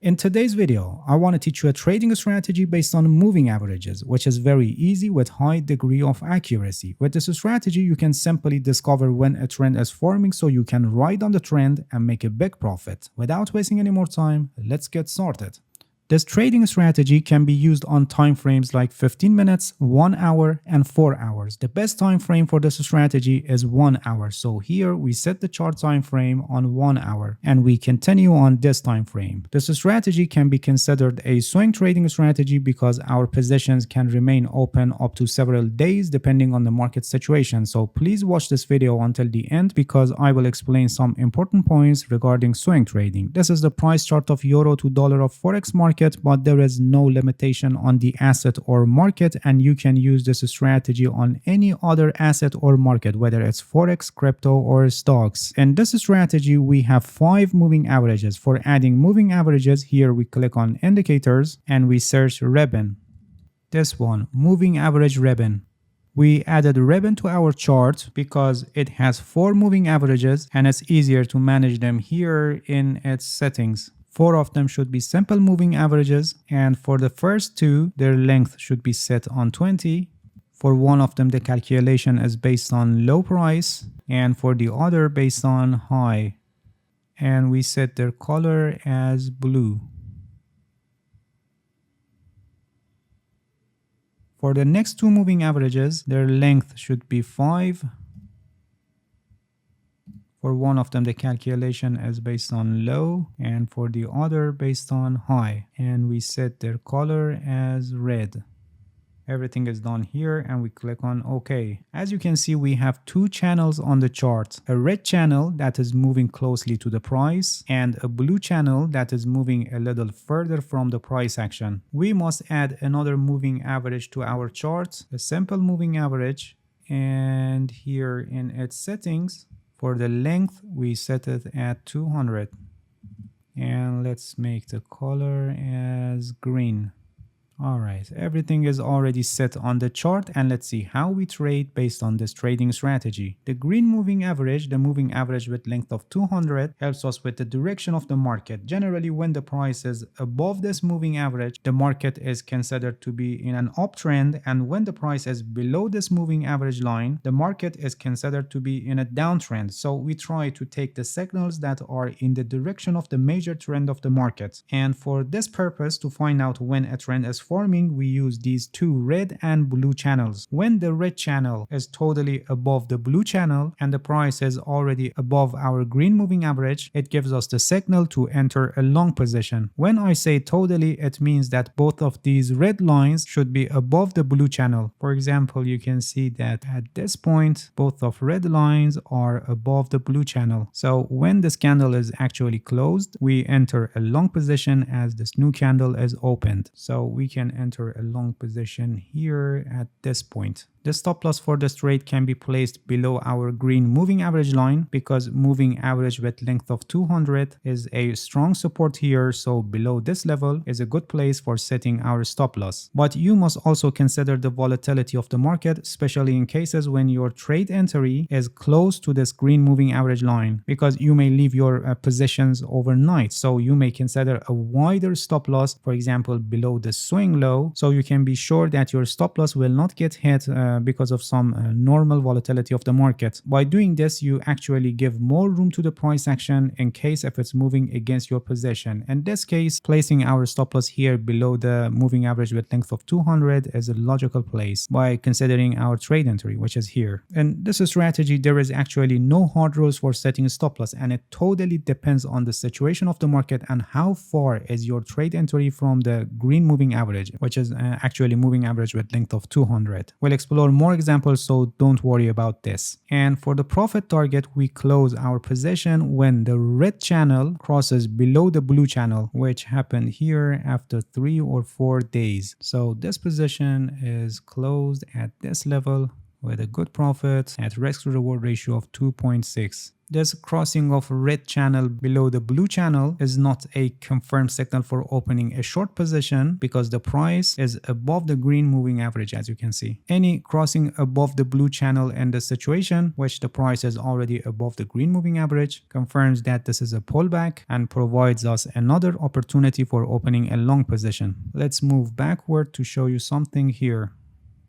In today's video, I want to teach you a trading strategy based on moving averages, which is very easy with high degree of accuracy. With this strategy, you can simply discover when a trend is forming so you can ride on the trend and make a big profit. Without wasting any more time, let's get started. This trading strategy can be used on time frames like 15 minutes, 1 hour, and 4 hours. The best time frame for this strategy is 1 hour. So here we set the chart time frame on 1 hour and we continue on this time frame. This strategy can be considered a swing trading strategy because our positions can remain open up to several days depending on the market situation. So please watch this video until the end because I will explain some important points regarding swing trading. This is the price chart of euro to dollar of Forex market, but there is no limitation on the asset or market, and you can use this strategy on any other asset or market, whether it's Forex, crypto, or stocks. In this strategy, we have 5 moving averages. For adding moving averages, here we click on indicators and we search ribbon. This one, moving average ribbon. We added ribbon to our chart because it has 4 moving averages and it's easier to manage them here in its settings. 4 of them should be simple moving averages, and for the first 2, their length should be set on 20. For one of them, the calculation is based on low price, and for the other based on high. And we set their color as blue. For the next 2 moving averages, their length should be 5. For one of them, the calculation is based on low, and for the other based on high. And we set their color as red. Everything is done here and we click on OK. As you can see, we have 2 channels on the chart. A red channel that is moving closely to the price and a blue channel that is moving a little further from the price action. We must add another moving average to our chart, a simple moving average, and here in its settings, for the length, we set it at 200. And let's make the color as green. Alright, everything is already set on the chart, and let's see how we trade based on this trading strategy. The green moving average, the moving average with length of 200, helps us with the direction of the market. Generally, when the price is above this moving average, the market is considered to be in an uptrend, and when the price is below this moving average line, the market is considered to be in a downtrend. So we try to take the signals that are in the direction of the major trend of the market. And for this purpose, to find out when a trend is forming, we use these 2 red and blue channels. When the red channel is totally above the blue channel and the price is already above our green moving average, it gives us the signal to enter a long position. When I say totally, it means that both of these red lines should be above the blue channel. For example, you can see that at this point, both of red lines are above the blue channel. So when this candle is actually closed, we enter a long position as this new candle is opened. So we can enter a long position here at this point. The stop loss for this trade can be placed below our green moving average line because moving average with length of 200 is a strong support here, so below this level is a good place for setting our stop loss. But you must also consider the volatility of the market, especially in cases when your trade entry is close to this green moving average line, because you may leave your positions overnight. So you may consider a wider stop loss, for example below the swing low, so you can be sure that your stop loss will not get hit because of some normal volatility of the market. By doing this, you actually give more room to the price action in case if it's moving against your position. In this case, placing our stop loss here below the moving average with length of 200 is a logical place by considering our trade entry, which is here. In this strategy, there is actually no hard rules for setting a stop loss, and it totally depends on the situation of the market and how far is your trade entry from the green moving average, which is actually moving average with length of 200. We'll explore more examples, so don't worry about this. And for the profit target, we close our position when the red channel crosses below the blue channel, which happened here after 3 or 4 days. So this position is closed at this level with a good profit at risk to reward ratio of 2.6. This crossing of red channel below the blue channel is not a confirmed signal for opening a short position because the price is above the green moving average, as you can see. Any crossing above the blue channel in this situation, which the price is already above the green moving average, confirms that this is a pullback and provides us another opportunity for opening a long position. Let's move backward to show you something here.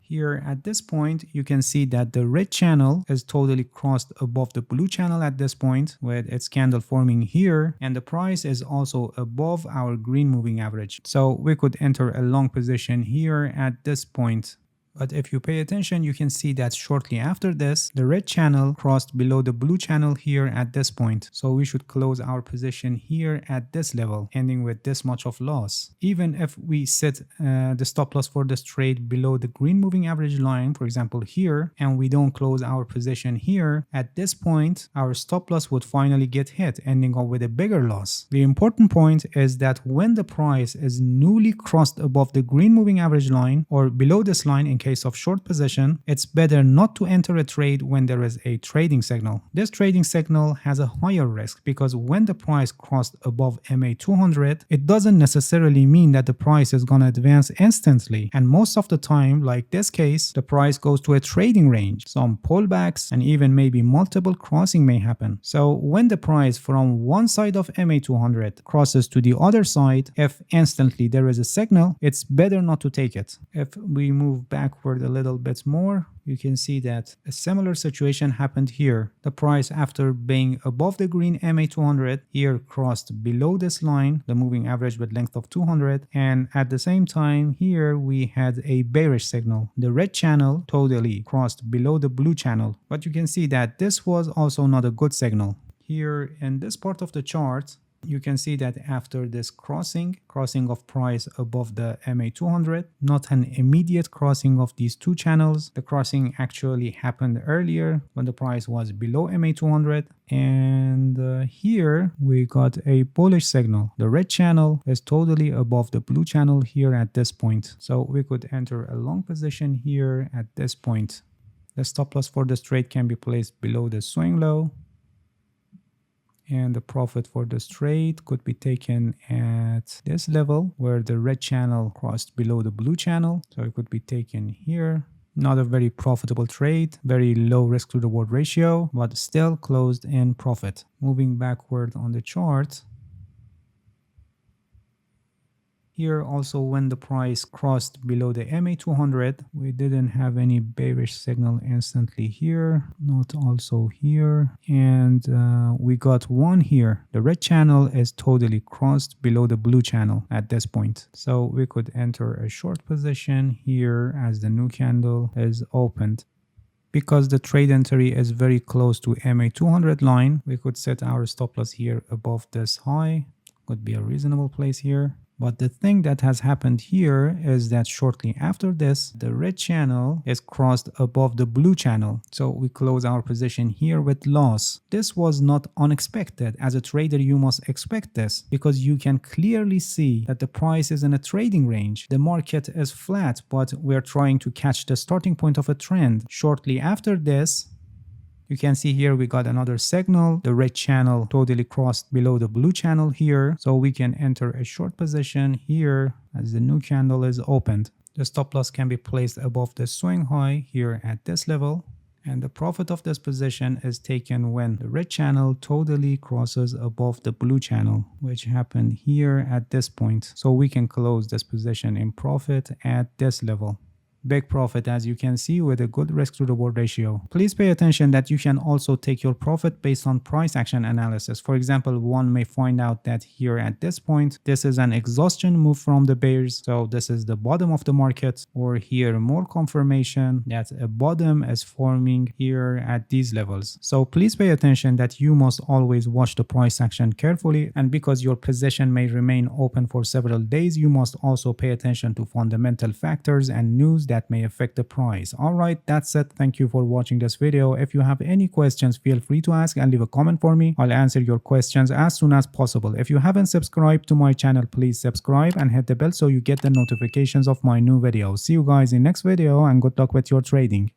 Here at this point, you can see that the red channel is totally crossed above the blue channel at this point with its candle forming here, and the price is also above our green moving average. So we could enter a long position here at this point. But if you pay attention, you can see that shortly after this, the red channel crossed below the blue channel here at this point. So we should close our position here at this level, ending with this much of loss. Even if we set the stop loss for this trade below the green moving average line, for example here, and we don't close our position here, at this point, our stop loss would finally get hit, ending up with a bigger loss. The important point is that when the price is newly crossed above the green moving average line or below this line in case of short position, it's better not to enter a trade when there is a trading signal. This trading signal has a higher risk because when the price crossed above MA200, it doesn't necessarily mean that the price is gonna advance instantly, and most of the time, like this case, the price goes to a trading range. Some pullbacks and even maybe multiple crossing may happen. So when the price from one side of MA200 crosses to the other side, if instantly there is a signal, it's better not to take it. If we move backward a little bit more, you can see that a similar situation happened here. The price, after being above the green MA200, here crossed below this line, the moving average with length of 200, and at the same time here we had a bearish signal. The red channel totally crossed below the blue channel, but you can see that this was also not a good signal. Here in this part of the chart, you can see that after this crossing of price above the MA200, not an immediate crossing of these two channels. The crossing actually happened earlier when the price was below MA200, and here we got a bullish signal. The red channel is totally above the blue channel here at this point, so we could enter a long position here at this point. The stop loss for this trade can be placed below the swing low, and the profit for this trade could be taken at this level where the red channel crossed below the blue channel, so it could be taken here. Not a very profitable trade, very low risk to reward ratio, but still closed in profit. Moving backward on the chart, here also when the price crossed below the MA200, we didn't have any bearish signal instantly here, not also here, and we got one here. The red channel is totally crossed below the blue channel at this point. So we could enter a short position here as the new candle is opened. Because the trade entry is very close to MA200 line, we could set our stop loss here above this high. Could be a reasonable place here. But the thing that has happened here is that shortly after this, the red channel is crossed above the blue channel. So we close our position here with loss. This was not unexpected. As a trader, you must expect this because you can clearly see that the price is in a trading range. The market is flat, but we're trying to catch the starting point of a trend. Shortly after this, you can see here we got another signal. The red channel totally crossed below the blue channel here. So we can enter a short position here as the new candle is opened. The stop loss can be placed above the swing high here at this level. And the profit of this position is taken when the red channel totally crosses above the blue channel, which happened here at this point. So we can close this position in profit at this level. Big profit, as you can see, with a good risk to reward ratio. Please pay attention that you can also take your profit based on price action analysis. For example, one may find out that here at this point, this is an exhaustion move from the bears, so this is the bottom of the market, or here more confirmation that a bottom is forming here at these levels. So please pay attention that you must always watch the price action carefully, and because your position may remain open for several days, you must also pay attention to fundamental factors and news that may affect the price. Alright, that's it. Thank you for watching this video. If you have any questions, feel free to ask and leave a comment for me. I'll answer your questions as soon as possible. If you haven't subscribed to my channel, please subscribe and hit the bell so you get the notifications of my new videos. See you guys in next video and good luck with your trading.